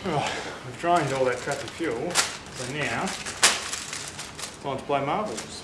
Right, we've drained all that crappy fuel, so now it's time to play marbles.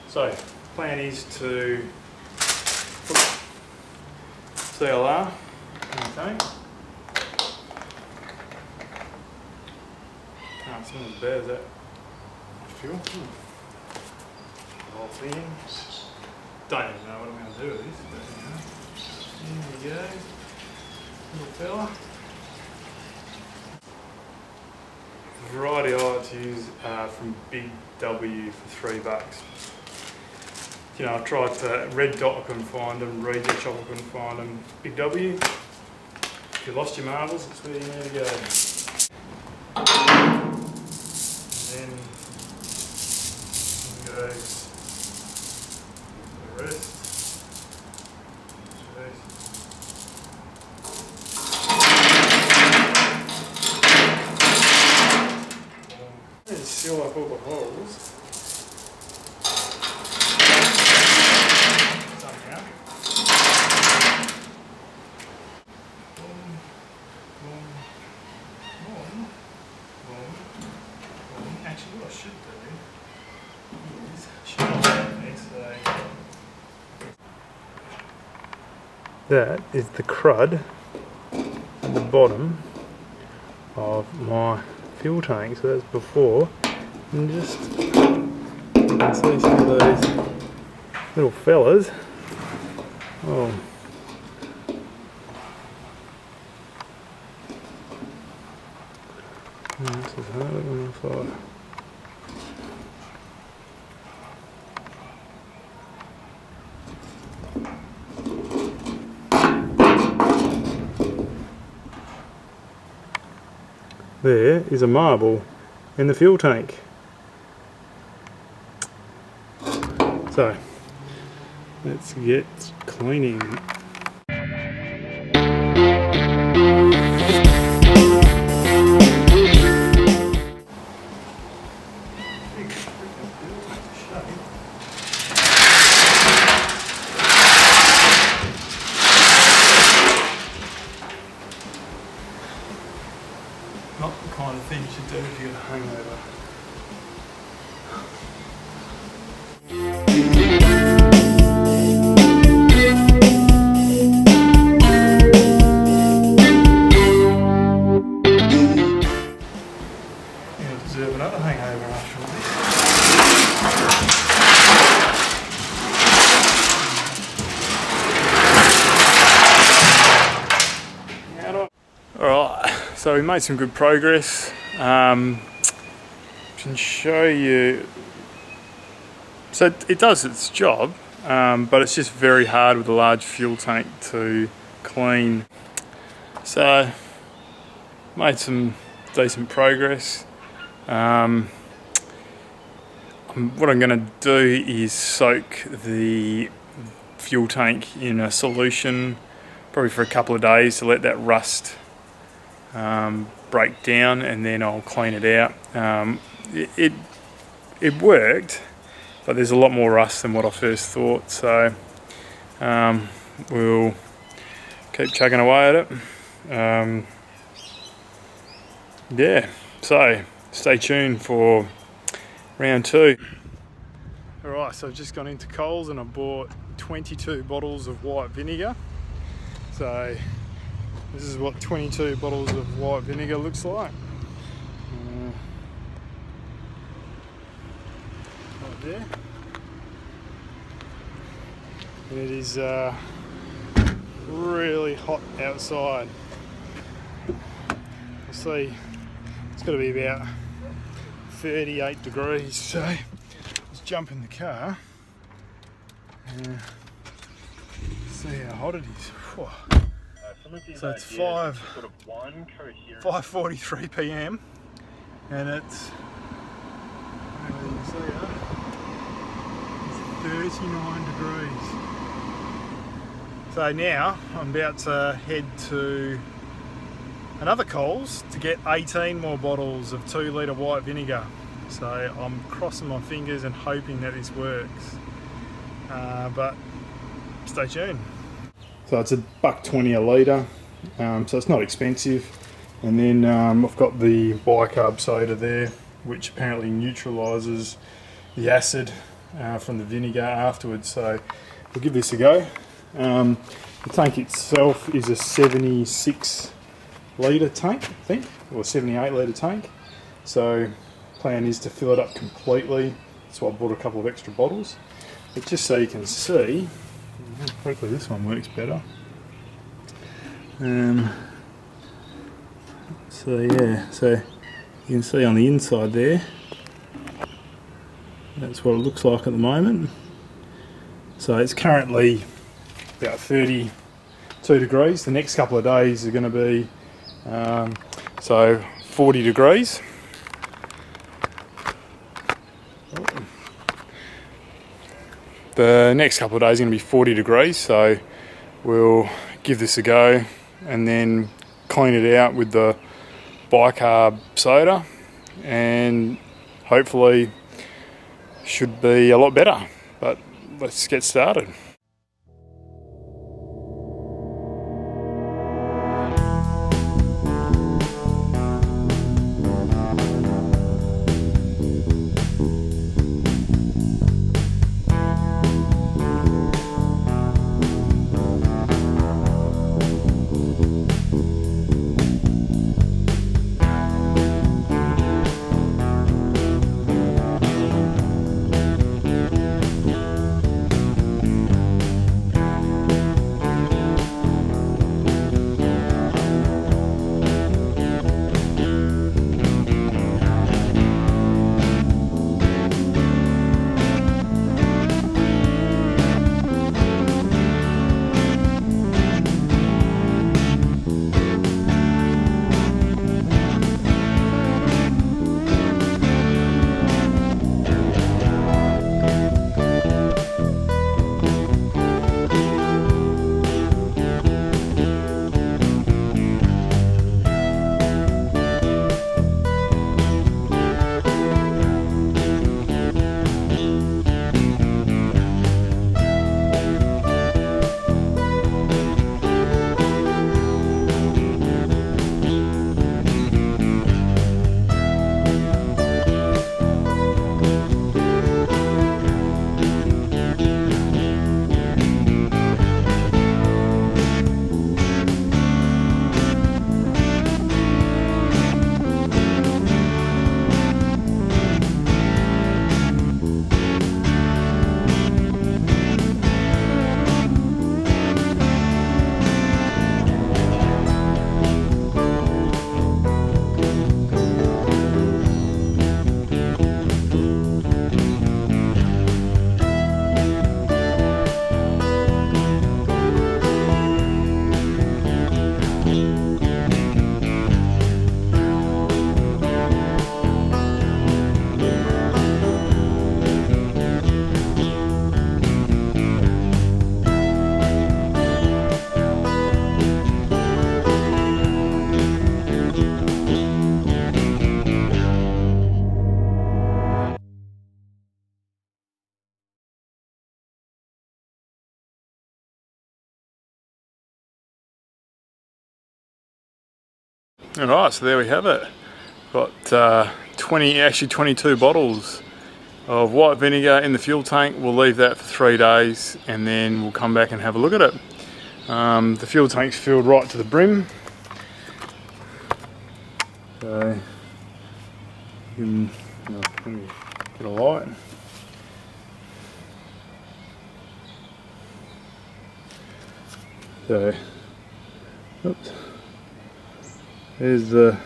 So, plan is to put CLR in the tank. Can't smell as bad as that fuel. Whole thing. Don't even know what I'm going to do with this, but you know. Here we go. Little fella. The variety I like to use from Big W for $3. You know, I tried to Red Dot, I couldn't find them, Reject Shop, I couldn't find them. Big W, if you lost your marbles, it's where you need to go. And then goes the rest. Let's seal up all the holes. Actually, what I should do is that is the crud at the bottom of my fuel tank. So that's before, and just you can see some of those little fellas. Oh. This is harder than I thought. There is a marble in the fuel tank. So, let's get cleaning. Not the kind of thing you should do if you get a hangover. You deserve another hangover after all this. Alright, so we made some good progress. Can show you. So it does its job, but it's just very hard with a large fuel tank to clean. So made some decent progress. What I'm going to do is soak the fuel tank in a solution, probably for a couple of days, to let that rust break down, and then I'll clean it out. It worked, but there's a lot more rust than what I first thought, so we'll keep chugging away at it. Yeah, so stay tuned for round 2. Alright, so I've just gone into Coles and I bought 22 bottles of white vinegar. So this is what 22 bottles of white vinegar looks like. Right there. And it is really hot outside. You'll see it's got to be about 38 degrees. So let's jump in the car and see how hot it is. Whew. So it's 5:43 p.m. and it's, you can see it, it's 39 degrees. So now I'm about to head to another Coles to get 18 more bottles of 2 litre white vinegar. So I'm crossing my fingers and hoping that this works. But stay tuned. So it's $1.20 a litre, so it's not expensive. And then I've got the bicarb soda there, which apparently neutralises the acid from the vinegar afterwards. So we'll give this a go. The tank itself is a 76 litre tank, I think, or 78 litre tank. So plan is to fill it up completely. That's why I bought a couple of extra bottles. But just so you can see, hopefully this one works better. So yeah, so you can see on the inside there, that's what it looks like at the moment. So it's currently about 32 degrees. The next couple of days are going to be so 40 degrees. The next couple of days are going to be 40 degrees, so we'll give this a go and then clean it out with the bicarb soda, and hopefully should be a lot better. But let's get started. Alright, so there we have it. Got 22 bottles of white vinegar in the fuel tank. We'll leave that for 3 days and then we'll come back and have a look at it. The fuel tank's filled right to the brim. So you can, let me get a light. So, oops. There's the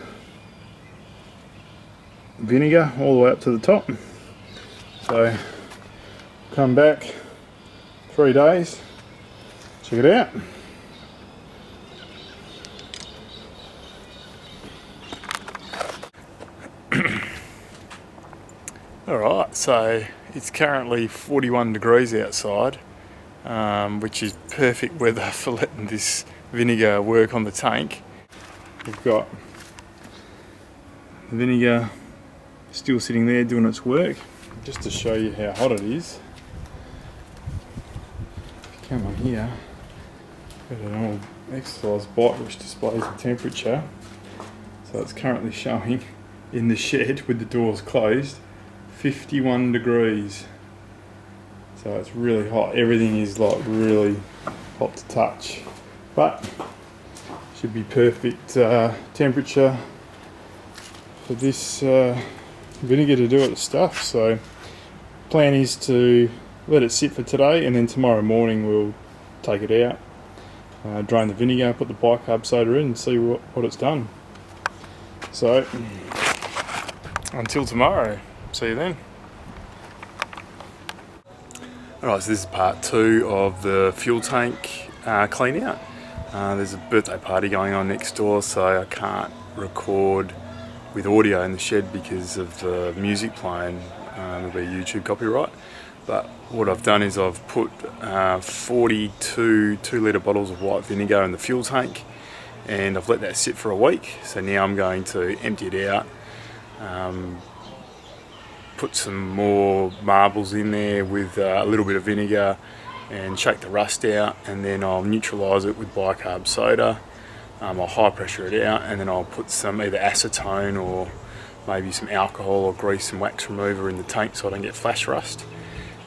vinegar all the way up to the top. So come back 3 days, check it out. Alright, so it's currently 41 degrees outside, which is perfect weather for letting this vinegar work on the tank. We've got the vinegar still sitting there doing its work. Just to show you how hot it is, if you come on here, got an old exercise bike which displays the temperature. So it's currently showing in the shed with the doors closed 51 degrees. So it's really hot. Everything is like really hot to touch, but should be perfect temperature for this vinegar to do its stuff. So plan is to let it sit for today, and then tomorrow morning we'll take it out, drain the vinegar, put the bicarb soda in and see what it's done. So until tomorrow, see you then. Alright, so this is part 2 of the fuel tank clean out. There's a birthday party going on next door, so I can't record with audio in the shed because of the music playing. There'll be YouTube copyright. But what I've done is I've put 42 2-litre bottles of white vinegar in the fuel tank, and I've let that sit for a week. So now I'm going to empty it out, put some more marbles in there with a little bit of vinegar and shake the rust out, and then I'll neutralise it with bicarb soda. I'll high pressure it out, and then I'll put some either acetone or maybe some alcohol or grease and wax remover in the tank so I don't get flash rust.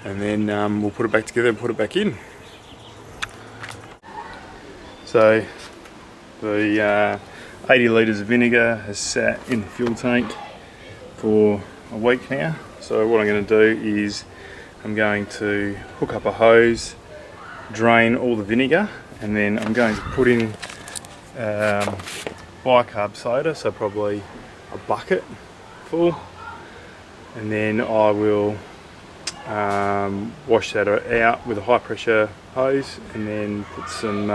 And then we'll put it back together and put it back in. So the 80 litres of vinegar has sat in the fuel tank for a week now. So what I'm going to do is I'm going to hook up a hose, drain all the vinegar, and then I'm going to put in bicarb soda, so probably a bucket full, and then I will wash that out with a high pressure hose, and then put some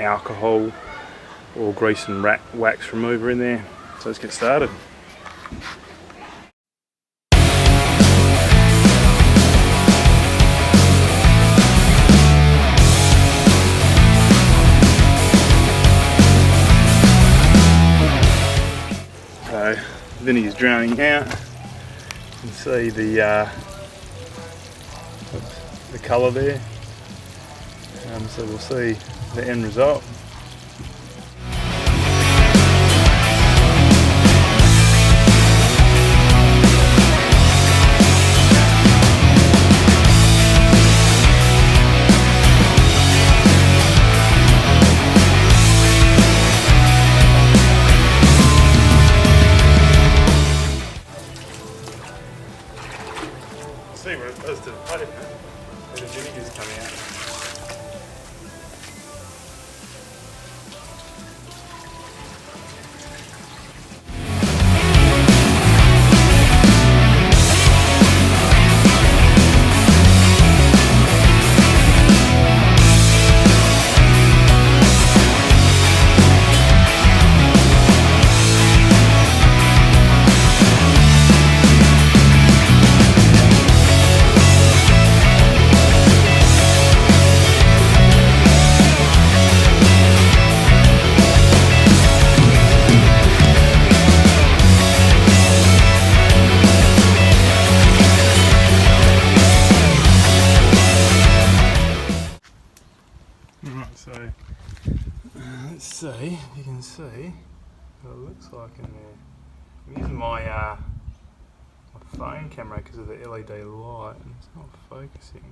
alcohol or grease and wax remover in there. So let's get started. So vinegar's drowning out. You can see the colour there. So we'll see the end result. See what it does to the pavement. The vinegar's coming out. Right, so let's see if you can see what it looks like in there. I'm using my phone camera because of the LED light, and it's not focusing.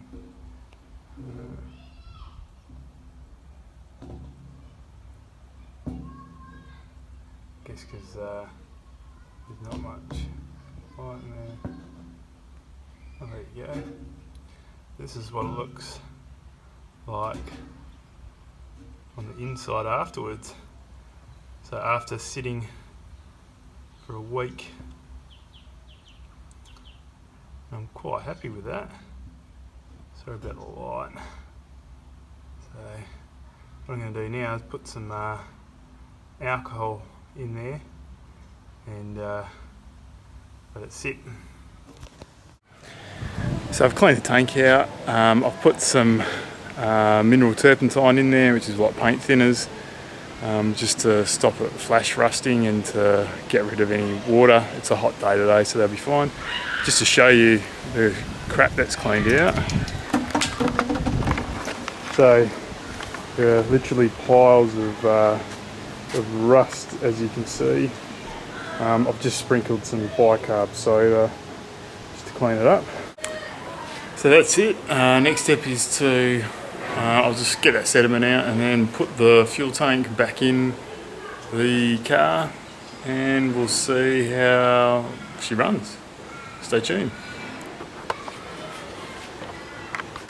Guess because there's not much light in there. Oh, there you go. This is what it looks like on the inside afterwards. So after sitting for a week, I'm quite happy with that. Sorry about the light. So what I'm going to do now is put some alcohol in there and let it sit. So I've cleaned the tank out. I've put some mineral turpentine in there, which is like paint thinners, just to stop it flash rusting and to get rid of any water. It's a hot day today, so they'll be fine. Just to show you the crap that's cleaned out. So there are literally piles of rust, as you can see. I've just sprinkled some bicarb soda just to clean it up. So that's it. Next step is to, I'll just get that sediment out and then put the fuel tank back in the car, and we'll see how she runs. Stay tuned.